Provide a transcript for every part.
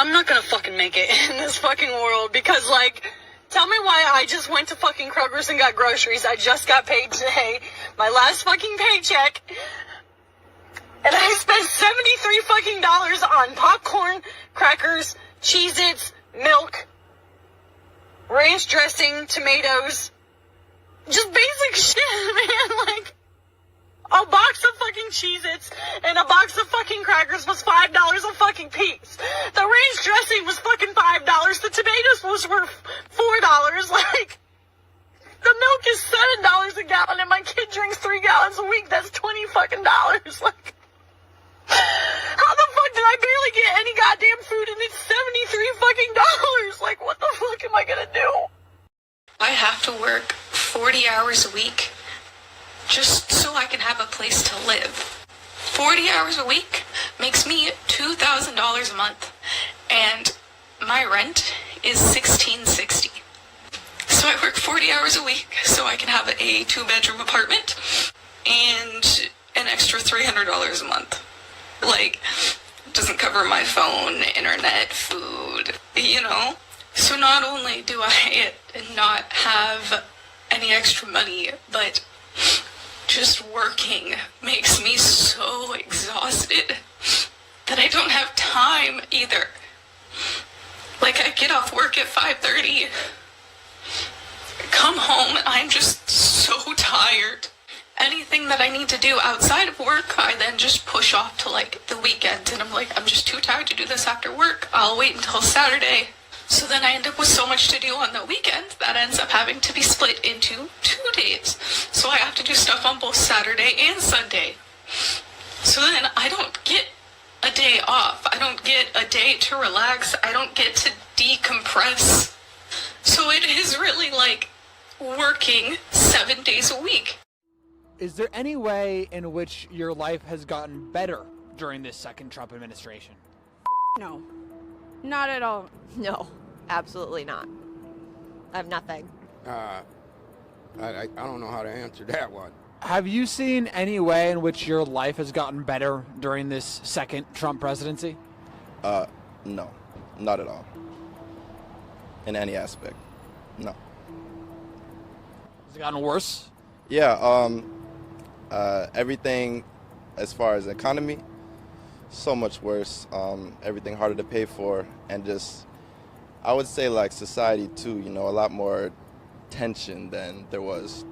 I'm not gonna fucking make it in this fucking world because, like, tell me why I just went to fucking Kroger's and got groceries. I just got paid today. My last fucking paycheck. And I spent $73 fucking on popcorn, crackers, Cheez-Its, milk, ranch dressing, tomatoes. Just basic shit, man. Like, a box of fucking Cheez-Its and a box of fucking crackers was $5 a fucking piece. The ranch dressing was fucking $5. The tomatoes were $4. Like, the milk is $7 a gallon and my kid drinks 3 gallons a week. That's $20 fucking dollars. Like, how the fuck did I barely get any goddamn food and it's $73 fucking dollars? Like, what the fuck am I gonna do? I have to work 40 hours a week just so I can have a place to live. 40 hours a week makes me $2,000 a month, and my rent is $1,660. So I work 40 hours a week so I can have a 2-bedroom apartment and an extra $300 a month. Like, it doesn't cover my phone, internet, food, you know? So not only do I not have any extra money, but just working makes me so exhausted that I don't have time either. Like, I get off work at 5:30, come home, and I'm just so tired. Anything that I need to do outside of work, I then just push off to, like, the weekend, and I'm like, I'm just too tired to do this after work. I'll wait until Saturday. So then I end up with so much to do on the weekend that ends up having to be split into 2 days. So I have to do stuff on both Saturday and Sunday. So then I don't get a day off. I don't get a day to relax. I don't get to decompress. So it is really like working 7 days a week. Is there any way in which your life has gotten better during this second Trump administration? No. Not at all. No, absolutely not. I have nothing. I don't know how to answer that one. Have you seen any way in which your life has gotten better during this second Trump presidency? No, not at all. In any aspect, no. Has it gotten worse? Yeah, everything as far as economy, so much worse. Everything harder to pay for, and just, I would say, like, society too, you know, a lot more tension than there was,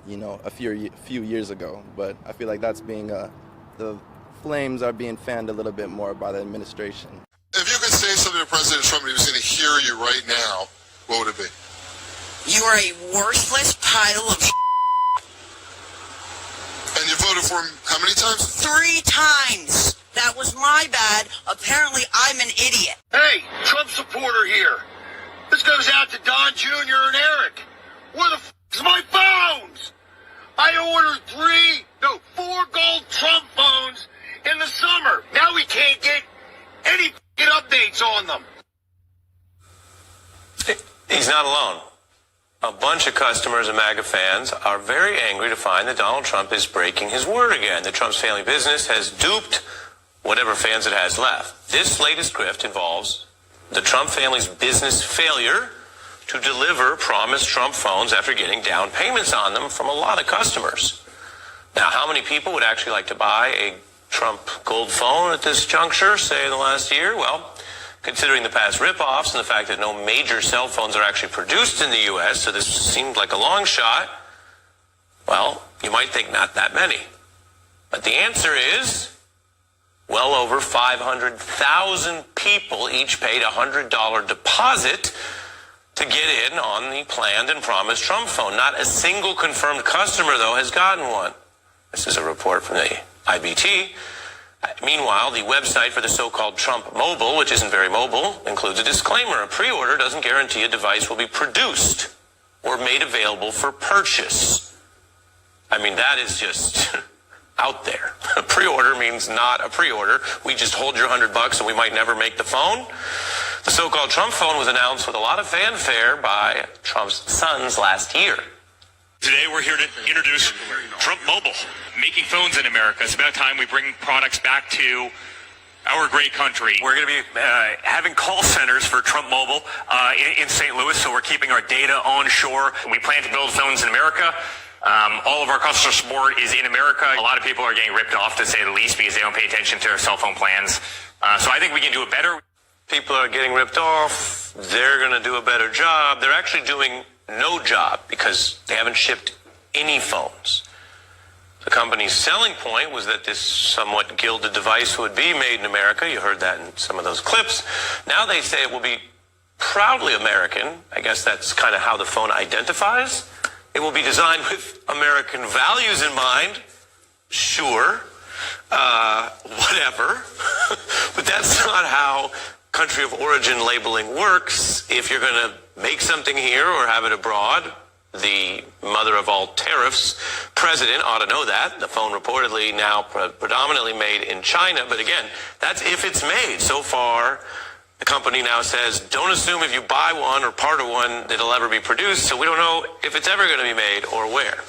you know, a few years ago. But I feel like that's being, the flames are being fanned a little bit more by the administration. If you could say something to President Trump and he was going to hear you right now, what would it be? You are a worthless pile of And you voted for him how many times? 3 times. That was my bad. Apparently, I'm an idiot. Hey, Trump supporter here. This goes out to Don Jr. and Eric. Where the is my phones? I ordered 4 gold Trump phones in the summer. Now we can't get any updates on them. He's not alone. A bunch of customers and MAGA fans are very angry to find that Donald Trump is breaking his word again, that Trump's family business has duped whatever fans it has left. This latest grift involves the Trump family's business failure to deliver promised Trump phones after getting down payments on them from a lot of customers. Now, how many people would actually like to buy a Trump gold phone at this juncture, say in the last year? Well, considering the past ripoffs and the fact that no major cell phones are actually produced in the U.S., so this seemed like a long shot, well, you might think not that many. But the answer is, well over 500,000 people each paid a $100 deposit to get in on the planned and promised Trump phone. Not a single confirmed customer, though, has gotten one. This is a report from the IBT. Meanwhile, the website for the so-called Trump Mobile, which isn't very mobile, includes a disclaimer. A pre-order doesn't guarantee a device will be produced or made available for purchase. I mean, that is just out there. A pre-order means not a pre-order. We just hold your $100 and we might never make the phone. The so-called Trump phone was announced with a lot of fanfare by Trump's sons last year. Today we're here to introduce Trump Mobile, making phones in America. It's about time we bring products back to our great country. We're going to be having call centers for Trump Mobile in St. Louis, so we're keeping our data onshore. We plan to build phones in America. All of our customer support is in America. A lot of people are getting ripped off, to say the least, because they don't pay attention to their cell phone plans. So I think we can do it better. People are getting ripped off. They're going to do a better job. They're actually doing no job because they haven't shipped any phones. The company's selling point was that this somewhat gilded device would be made in America. You heard that in some of those clips. Now they say it will be proudly American. I guess that's kind of how the phone identifies. It will be designed with American values in mind. Sure. Whatever. But that's not how country of origin labeling works. If you're going to make something here or have it abroad, the mother of all tariffs president ought to know that. The phone reportedly now predominantly made in China. But again, that's if it's made. So far, the company now says, don't assume if you buy one or part of one that it'll ever be produced. So we don't know if it's ever going to be made or where.